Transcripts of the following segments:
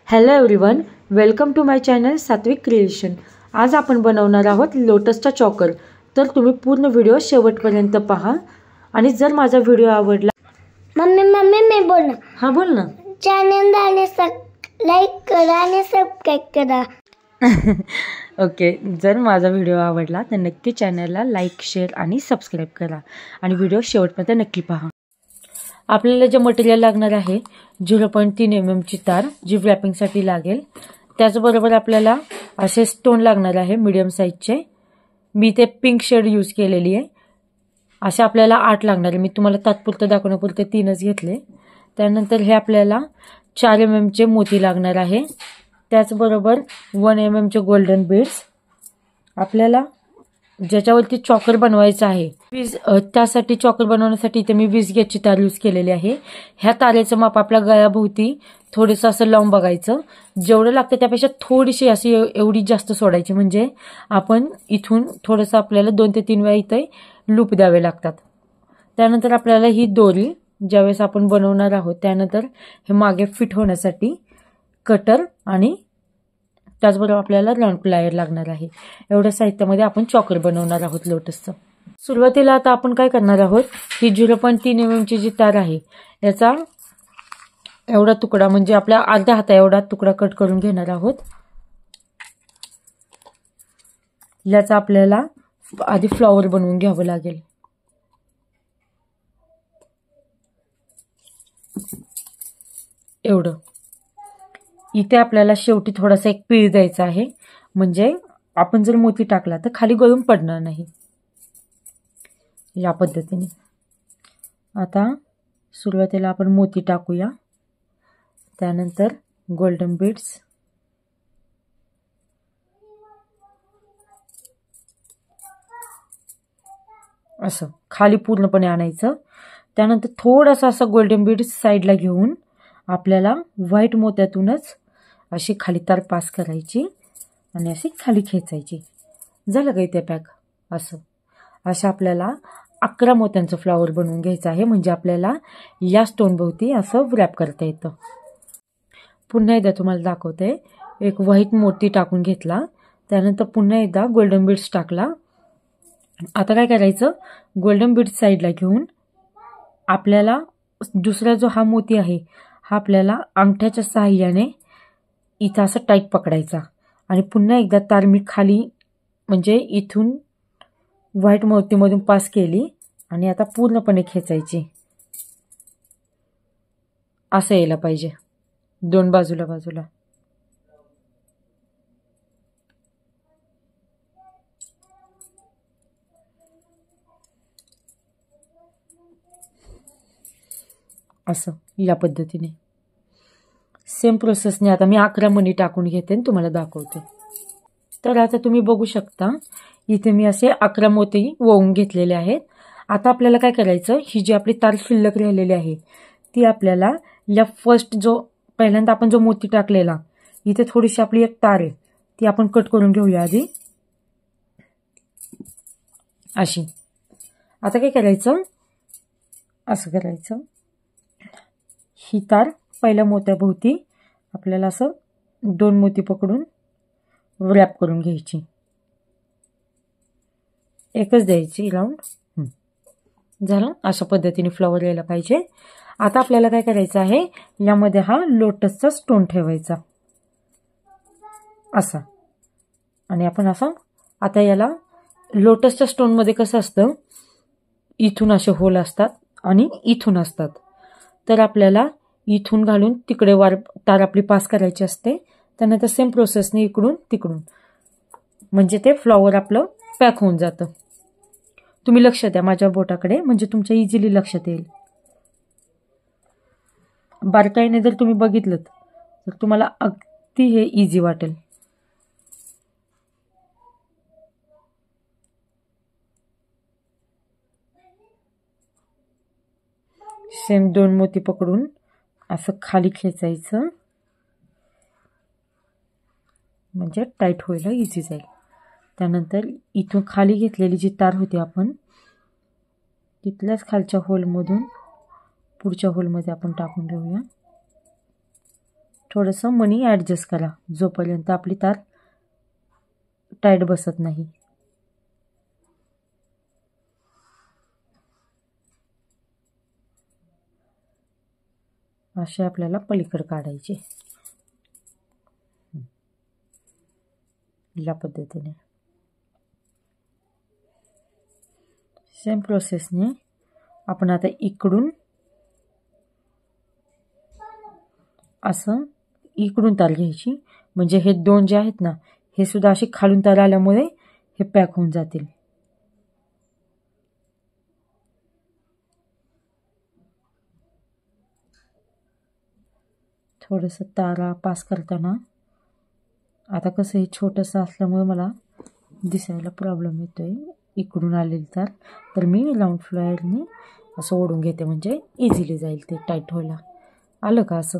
Hello everyone, welcome to my channel Satvik creation. आज आपण बनवणार आहोत लोटसचा चॉकर। तर तुम्ही पूर्ण व्हिडिओ शेवटपर्यंत पहा। आणि जर माझा व्हिडिओ आवडला मम्मी मी बोल। हां बोल ना। चॅनल लाईक करा आणि सबस्क्राईब करा। ओके, जर माझा व्हिडिओ आवडला तर नक्की चॅनलला लाईक शेअर आणि सबस्क्राईब करा आणि व्हिडिओ शेवटपर्यंत नक्की पहा। आपल्याला जे मटेरियल लागणार आहे 0.3 mm ची तार जी व्रॅपिंगसाठी लागेल। त्याचबरोबर आपल्याला असे स्टोन लागणार आहे मीडियम साईजचे। मी ते पिंक शेड यूज केलेली आहे। असे आपल्याला 8 लागणार आहे। मी तुम्हाला तात्पुरतं दाखवण्यापुरते 3च घेतले। त्यानंतर हे आपल्याला 4 mm चे मोती लागणार आहे। त्याचबरोबर 1 mm चे गोल्डन बीड्स आपल्याला ज्याच्यावरती चॉकर बनवायचं आहे। त्यासाठी चॉकर बनवण्यासाठी इथे मी 20 गेजची तार यूज केलेली आहे। ह्या तारेचं माप आपल्या गळ्याभोवती थोडंसं असं लावून बघायचं। जेवढं लागतं त्यापेक्षा थोडीशी अशी एवढी जास्त सोडायची, म्हणजे आपण इथून थोडंसं आपल्याला 2 ते 3 वेळा इथे लूप द्यावे लागतात। त्यानंतर आपल्याला ही दोरी ज्यावेळेस आपण बनवणार आहोत त्यानंतर हे मागे फिट होण्यासाठी कटर आणि त्याचबरोबर आपल्याला राऊंड प्लायर लागणार आहे। एवढ्या साहित्यामध्ये आपण चॉकर बनवणार आहोत लोटसचं। सुरुवातीला आता आपण काय करणार आहोत, ही 0.3 mm ची जी तार आहे याचा एवढा तुकडा म्हणजे आपल्या अर्ध्या हाता एवढा तुकडा कट करून घेणार आहोत। याचा आपल्याला आधी फ्लॉवर बनवून घ्यावं लागेल। एवढं इथे आपल्याला शेवटी थोडासा एक पीळ द्यायचा आहे, म्हणजे आपण जर मोती टाकला तर खाली गळून पडणार नाही। या पद्धतीने आता सुरुवातीला आपण मोती टाकूया, त्यानंतर गोल्डन बीड्स, असं खाली पूर्णपणे आणायचं। त्यानंतर थोडासा असं गोल्डन बीड्स साईडला घेऊन आपल्याला व्हाईट मोत्यातूनच अशी खाली तार पास करायची आणि अशी खाली खेचायची। झालं का इथे पॅक? असं आपल्याला 11 मोत्यांचं फ्लॉवर बनवून घ्यायचं आहे, म्हणजे आपल्याला या स्टोन भोवती असं व्रॅप करता येतं। पुन्हा एकदा तुम्हाला दाखवते। एक व्हाईट मोती टाकून घेतला, त्यानंतर पुन्हा एकदा गोल्डन बीड्स टाकला। आता काय करायचं, गोल्डन बीड्स साईडला घेऊन आपल्याला दुसरा जो हा मोती आहे हा आपल्याला अंगठ्याच्या सहाय्याने इथं असं टाईट पकडायचा आणि पुन्हा एकदा तार मी खाली म्हणजे इथून व्हाईट मोतीमधून पास केली आणि आता पूर्णपणे खेचायची। असं यायला पाहिजे दोन बाजूला। असं या पद्धतीने सेम प्रोसेसने आता मी 11 मणी टाकून घेते आणि तुम्हाला दाखवते। तर आता तुम्ही बघू शकता इथे मी असे 11 मोती वळून घेतलेले आहेत। आता आपल्याला काय करायचं, ही जी आपली तार शिल्लक राहिलेली आहे ती आपल्याला या फर्स्ट जो पहिल्यांदा आपण जो मोती टाकलेला इथे थोडीशी आपली एक तार आहे ती आपण कट करून घेऊया आधी अशी। आता काय करायचं, असं करायचं, ही तार पहिल्या मोत्याभोवती आपल्याला असं 2 मोती पकडून व्रॅप करून घ्यायची, एकच द्यायची राऊंड। झालं, अशा पद्धतीने फ्लॉवर यायला पाहिजे। आता आपल्याला काय करायचं आहे, यामध्ये हा लोटसचा स्टोन ठेवायचा असा। आणि आपण असं आता याला लोटसच्या स्टोन मध्ये कसं असतं, इथून असे होल असतात आणि इथून असतात, तर आपल्याला इथून घालून तिकडे तार आपली पास करायची असते। त्यानंतर सेम प्रोसेसने इकडून तिकडून, म्हणजे ते फ्लॉवर आपलं पॅक होऊन जातं। तुम्ही लक्ष द्या माझ्या बोटाकडे, म्हणजे तुमच्या इझिली लक्षात येईल। बारकाईने जर तुम्ही बघितलं तर तुम्हाला अगदी हे इझी वाटेल। सेम 2 मोती पकडून असं खाली खेचायचं, म्हणजे टाईट व्हायला इझी जाईल। त्यानंतर इथून खाली घेतलेली जी तार होती आपण तिथल्याच खालच्या होलमधून पुढच्या होलमध्ये आपण टाकून घेऊया। थोडंसं मनी ॲडजस्ट करा जोपर्यंत आपली तार टाईट बसत नाही. असे आपल्याला पलीकडे काढायचे या पद्धतीने. सेम प्रोसेसने आपण आता इकडून असं इकडून तार घ्यायची, म्हणजे हे दोन जे आहेत ना हे सुद्धा असे खालून तार आल्यामुळे हे पॅक होऊन जातील. थोडंसं तारा पास करताना आता कसं हे छोटंसं असल्यामुळे मला दिसायला प्रॉब्लेम येतोय इकडून आलेली तार, तर मी राऊंड फ्लायरने असं ओढून घेते म्हणजे इझिली जाईल ते टाईट व्हायला. आलं का असं.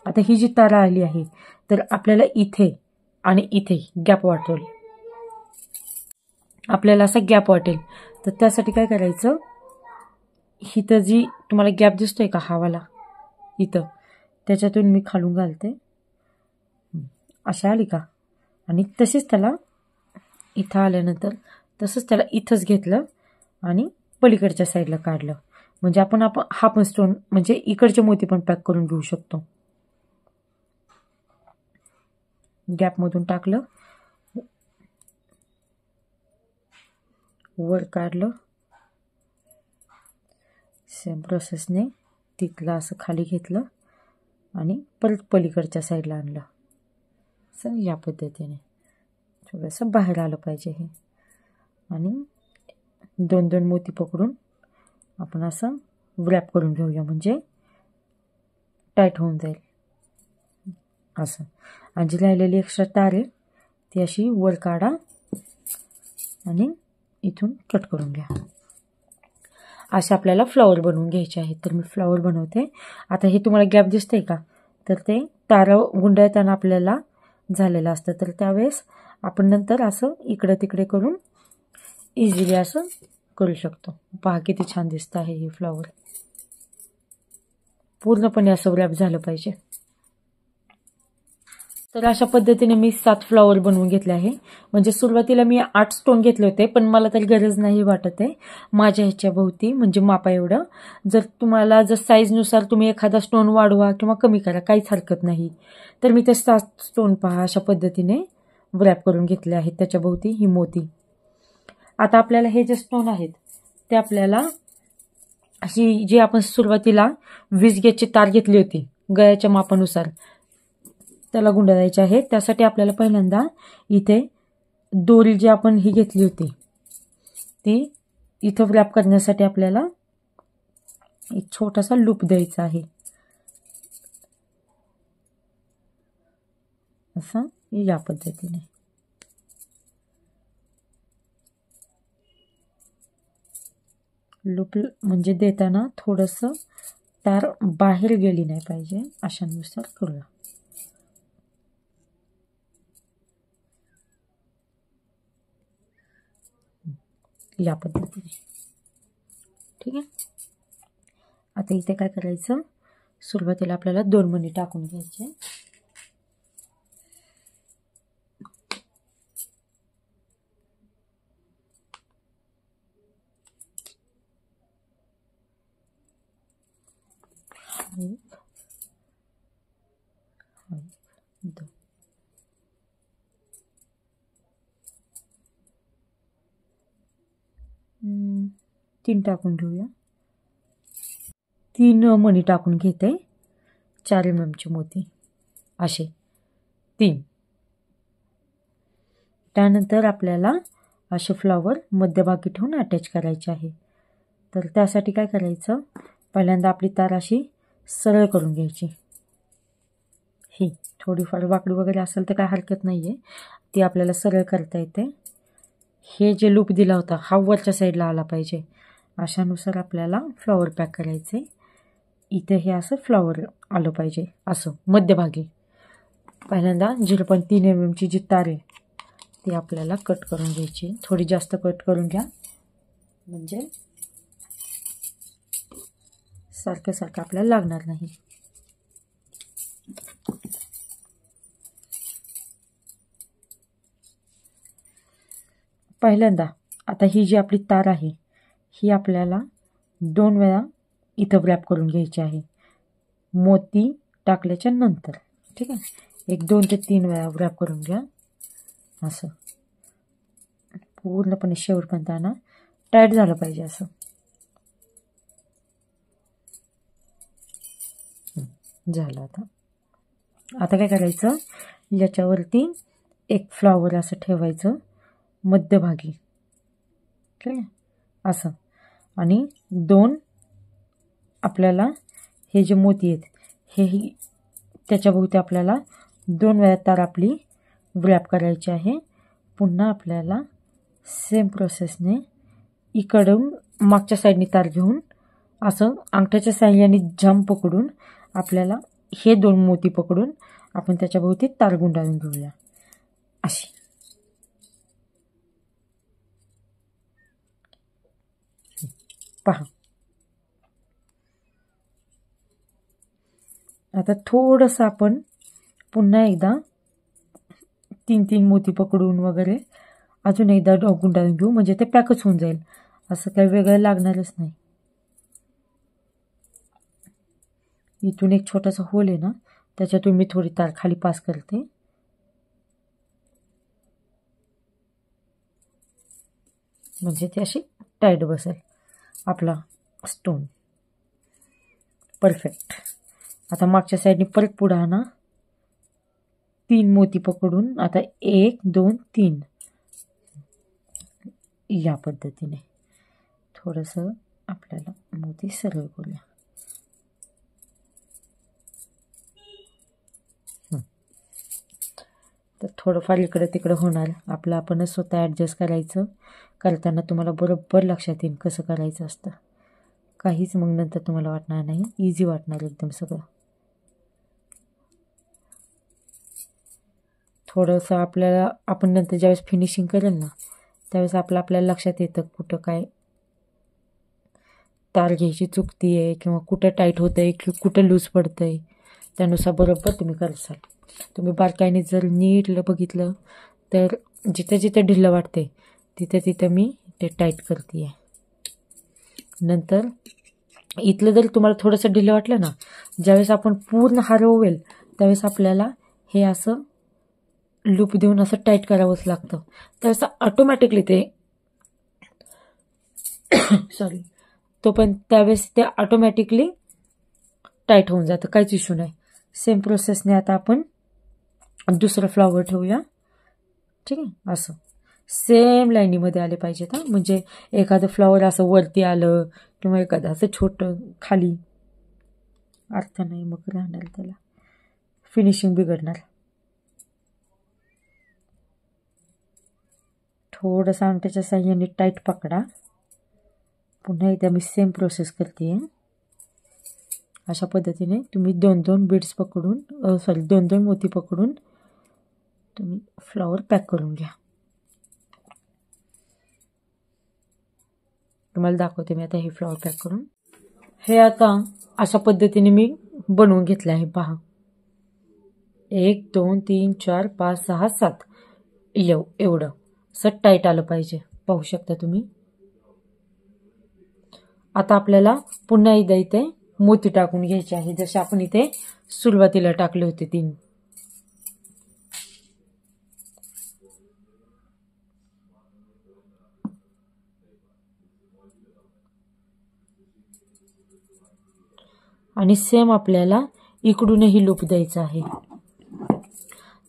आता ही जी तारा आली आहे तर आपल्याला इथे आणि इथे गॅप वाटेल, आपल्याला असा गॅप वाटेल. तर त्यासाठी काय करायचं, इथं जी तुम्हाला गॅप दिसतोय का हावाला इथं, त्याच्यातून मी खालून घालते. अशा आली का, आणि तसेच त्याला इथं आल्यानंतर तसंच त्याला इथंच घेतलं आणि पलीकडच्या साईडला काढलं, म्हणजे आपण हा पण स्टोन म्हणजे इकडचे मोती पण पॅक करून घेऊ शकतो. गॅपमधून टाकलं, वर काढलं, सेम प्रोसेसने तिथलं असं खाली घेतलं आणि परत पलीकडच्या साईडला आणलं. असं या पद्धतीने थोडंसं बाहेर आलं पाहिजे हे, आणि दोन दोन मोती पकडून आपण असं व्रॅप करून घेऊया म्हणजे टाईट होऊन जाईल असं. आणि जी राहिलेली एक्स्ट्रा तार आहे ती अशी वर काढा आणि इथून कट करून घ्या. असे आपल्याला फ्लॉवर बनवून घ्यायचे आहेत. तर मी फ्लॉवर बनवते. आता हे तुम्हाला गॅप दिसतंय का, तर ते तारा गुंडाळताना आपल्याला झालेलं असतं, तर त्यावेळेस आपण नंतर असं इकडे तिकडे करून इझिली असं करू शकतो. पहा किती छान दिसतं आहे हे फ्लॉवर. पूर्णपणे असं रॅप झालं पाहिजे. तर अशा पद्धतीने मी 7 फ्लॉवर बनवून घेतले आहे. म्हणजे सुरुवातीला मी 8 स्टोन घेतले होते, पण मला तरी गरज नाही वाटत आहे माझ्या ह्याच्या भोवती, म्हणजे मापा एवढं. जर तुम्हाला जर साईजनुसार तुम्ही एखादा स्टोन वाढवा किंवा कमी करा, काहीच हरकत नाही. तर मी ते 7 स्टोन पहा अशा पद्धतीने व्रॅप करून घेतले आहेत त्याच्या भोवती ही मोती. आता आपल्याला हे जे स्टोन आहेत ते आपल्याला अशी जी आपण सुरुवातीला 20 गेजची तार घेतली होती गळ्याच्या मापानुसार त्याला गुंडाळायचे आहे. त्यासाठी आपल्याला पहिल्यांदा इथे दोरी जी आपण ही घेतली होती ती इथं व्रॅप करण्यासाठी आपल्याला एक छोटासा लूप द्यायचा आहे. असं या पद्धतीने लूप म्हणजे देताना थोडंसं तार बाहेर गेली नाही पाहिजे, अशानुसार करूया. या पद्धतीने ठीक आहे. आता इथे काय करायचं, सुरुवातीला आपल्याला 2 मणी टाकून घ्यायचे. तीन टाकून घेऊया. 3 मणी टाकून घेते. 4 mm मोती असे 3. त्यानंतर आपल्याला असे फ्लॉवर मध्यभागी ठेवून अटॅच करायचे आहे. तर त्यासाठी काय करायचं, पहिल्यांदा आपली तार अशी सरळ करून घ्यायची. ही थोडीफार वाकडी वगैरे असेल तर काय हरकत नाही आहे, ती आपल्याला सरळ करता येते. हे जे लूप दिला होता हा वरच्या साईडला आला पाहिजे, अशानुसार आपल्याला फ्लॉवर पॅक करायचे. इथे हे असं फ्लॉवर आलं पाहिजे असं मध्यभागी. पहिल्यांदा 0.3 mm जी तार आहे ती आपल्याला कट करून घ्यायची. थोडी जास्त कट करून घ्या म्हणजे सारखं सारखं आपल्याला लागणार नाही. पहिल्यांदा आता ही जी आपली तार आहे ही आपल्याला 2 वेळा इथं रॅप करून घ्यायची आहे मोती टाकल्याच्या नंतर. ठीक आहे, 1 2 ते 3 वेळा रॅप करून घ्या. असं पूर्णपणे शेवटपर्यंत टाईट झालं पाहिजे असं. झालं. आता काय करायचं, याच्यावरती एक फ्लॉवर असं ठेवायचं मध्यभागी. ठीक आहे, असं. आणि 2 आपल्याला हे जे मोती आहेत हे त्याच्याभोवती आपल्याला 2 वेळा तार आपली रॅप करायची आहे. पुन्हा आपल्याला सेम प्रोसेसने इकडून मागच्या साईडने तार घेऊन असं अंगठ्याच्या साहाय्याने जाम पकडून आपल्याला हे 2 मोती पकडून आपण त्याच्याभोवती तार गुंडाळून घेऊया अशी. पहा, आता थोडंसं आपण पुन्हा एकदा 3 मोती पकडून वगैरे अजून एकदा गुंडाळून घेऊ, म्हणजे ते पॅकच होऊन जाईल. असं काही वेगळं लागणारच नाही. इथून एक छोटासा होल आहे ना, त्याच्यातून मी थोडी तार खाली पास करते. म्हणजे ती अशी टाईट बसेल आपला स्टोन. परफेक्ट. आता मागच्या साईडने परत पुढे 3 मोती पकडून आता 1 2 3 या पद्धतीने थोडंसं आपल्याला मोती सरळ करूया. तर थोडंफार इकडं तिकडं होणार, आपलं आपणच स्वतः ॲडजस्ट करायचं. करताना तुम्हाला बरोबर लक्षात येईल कसं करायचं असतं. काहीच मग नंतर तुम्हाला वाटणार नाही, इझी वाटणार एकदम सगळं. थोडंसं आपल्याला आपण नंतर ज्यावेळेस फिनिशिंग करेल ना त्यावेळेस आपल्याला लक्षात येतं कुठं काय तार घ्यायची चुकती आहे किंवा कुठं टाईट होतं आहे की कुठं लूज पडतं आहे. त्यानुसार बरोबर तुम्ही करसाल. तुम्ही बारकाईने जर नीट बघितलं तर जिथं जिथं ढिल्लं वाटते तिथं तिथं मी ते टाईट करते आहे. नंतर इथलं जर तुम्हाला थोडंसं ढिल्लं वाटलं ना, ज्यावेळेस आपण पूर्ण हरवेल त्यावेळेस आपल्याला हे असं लूप देऊन असं टाईट करावंच लागतं. त्यावेळेस ऑटोमॅटिकली ते सॉरी पण त्यावेळेस ते ऑटोमॅटिकली टाईट होऊन जातं, काहीच इश्यू नाही. सेम प्रोसेसने आता आपण दुसरं फ्लॉवर ठेवूया. ठीक आहे, असं सेम लाईनीमध्ये आले पाहिजेत. म्हणजे एखादं फ्लॉवर असं वरती आलं किंवा एखादं असं छोटं खाली, अर्थ नाही मग राहणार, त्याला फिनिशिंग बिघडणार. थोडंसं अंगठ्याच्या साहाय्याने टाईट पकडा. पुन्हा एकदा मी सेम प्रोसेस करते. अशा पद्धतीने तुम्ही 2 बीड्स पकडून 2 मोती पकडून तुम्ही फ्लॉवर पॅक करून घ्या. तुम्हाला दाखवते मी आता हे फ्लॉवर पॅक करून. हे आता अशा पद्धतीने मी बनवून घेतलं आहे. पहा, 1 2 3 4 5 6 7 एवढं असं टाईट आलं पाहिजे. पाहू शकता तुम्ही. आता आपल्याला पुन्हा एकदा इथे मोती टाकून घ्यायचे आहे, जसे आपण इथे सुरुवातीला टाकले होते 3. आणि सेम आपल्याला इकडूनही लूप द्यायचा आहे.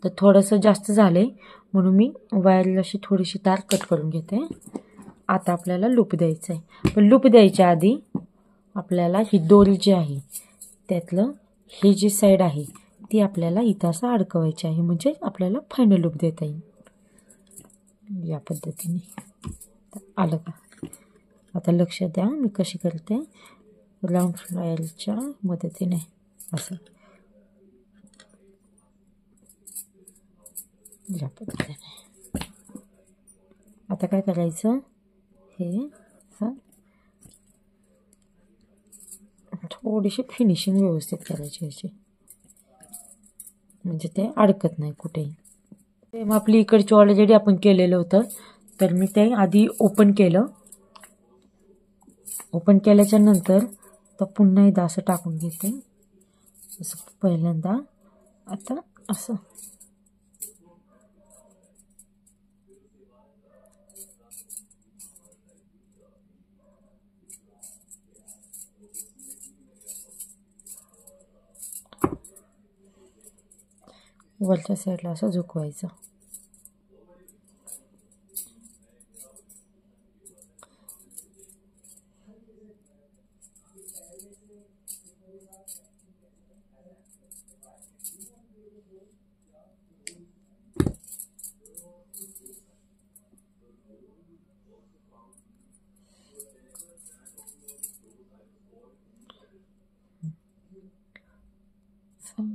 तर थोडंसं जास्त झालंय म्हणून मी वायरला अशी थोडीशी तार कट करून घेते. आता आपल्याला लूप द्यायचं आहे, पण लूप द्यायच्या आधी आपल्याला ही दोरी जी आहे त्यातलं ही जी साईड आहे ती आपल्याला इथं असं अडकवायची आहे, म्हणजे आपल्याला फायनल लूप देता येईल. या पद्धतीने आलं का? आता लक्ष द्या मी कशी करते. राऊंड फ्लायरच्या मदतीने असं या पद्धतीने. आता काय करायचं, हे थोडीशी फिनिशिंग व्यवस्थित करायची याची. म्हणजे ते अडकत नाही कुठेही. मग आपली इकडची ऑलरेडी आपण केलेलं होतं, तर मी ते आधी ओपन केलं. ओपन केल्याच्या नंतर तर पुन्हा एकदा असं टाकून घेते, असं पहिल्यांदा. आता असं वरच्या साईडला असं झुकवायचं.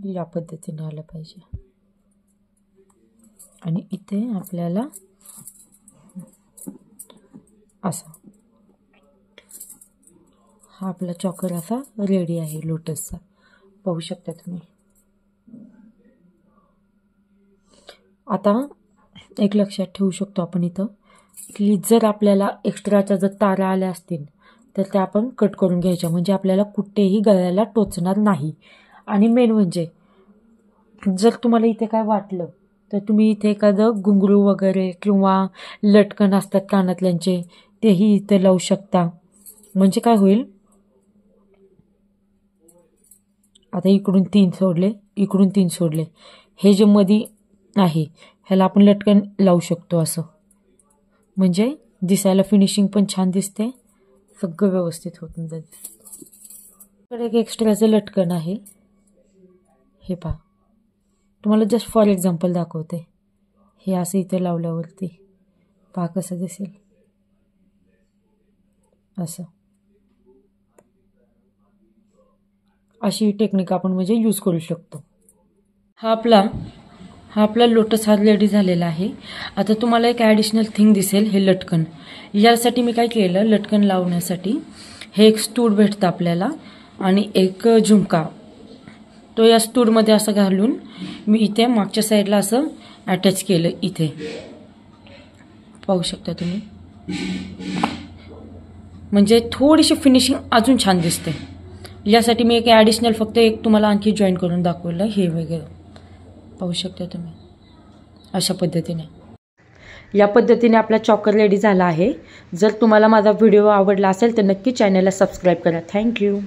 या पद्धतीने आलं पाहिजे. आणि इथे आपल्याला असा हा आपला चॉकर असा रेडी आहे लोटसचा. पाहू शकता तुम्ही. आता एक लक्षात ठेवू शकतो आपण इथं की जर आपल्याला एक्स्ट्राच्या जर तारा आल्या असतील तर त्या आपण कट करून घ्यायच्या, म्हणजे आपल्याला कुठेही गळ्याला टोचणार नाही. आणि मेन म्हणजे जर तुम्हाला इथे काय वाटलं तर तुम्ही इथे एखादं घुंगरू वगैरे किंवा लटकन असतात कानातल्यांचे तेही इथे लावू शकता. म्हणजे काय होईल, आता इकडून 3 सोडले, इकडून 3 सोडले, हे जे मध्ये आहे ह्याला आपण लटकन लावू शकतो असं. म्हणजे दिसायला फिनिशिंग पण छान दिसते, सगळं व्यवस्थित होऊन जाईल. इकडे एक एक्स्ट्राचं लटकन आहे, हे पहा. तुम्हाला जस्ट फॉर एक्झाम्पल दाखवते. हे असं इथे लावल्यावरती पहा कसं दिसेल. असं अशी टेक्निक आपण म्हणजे यूज करू शकतो. हा आपला लोटस हा रेडी झालेला आहे. आता तुम्हाला एक ॲडिशनल थिंग दिसेल, हे लटकन. यासाठी मी काय केलं, लटकन लावण्यासाठी हे एक स्टूड भेटतं आपल्याला आणि एक झुमका. तो या स्टूडमध्ये असं घालून मी इथे मागच्या साईडला असं अटॅच केलं. इथे पाहू शकता तुम्ही. म्हणजे थोडीशी फिनिशिंग अजून छान दिसते. यासाठी मी एक ॲडिशनल फक्त एक तुम्हाला आणखी जॉईन करून दाखवलं. हे वगैरे पाहू शकता तुम्ही अशा पद्धतीने. या पद्धतीने आपला चॉकर रेडी झाला आहे. जर तुम्हाला माझा व्हिडिओ आवडला असेल तर नक्की चॅनलला सबस्क्राईब करा. थँक्यू.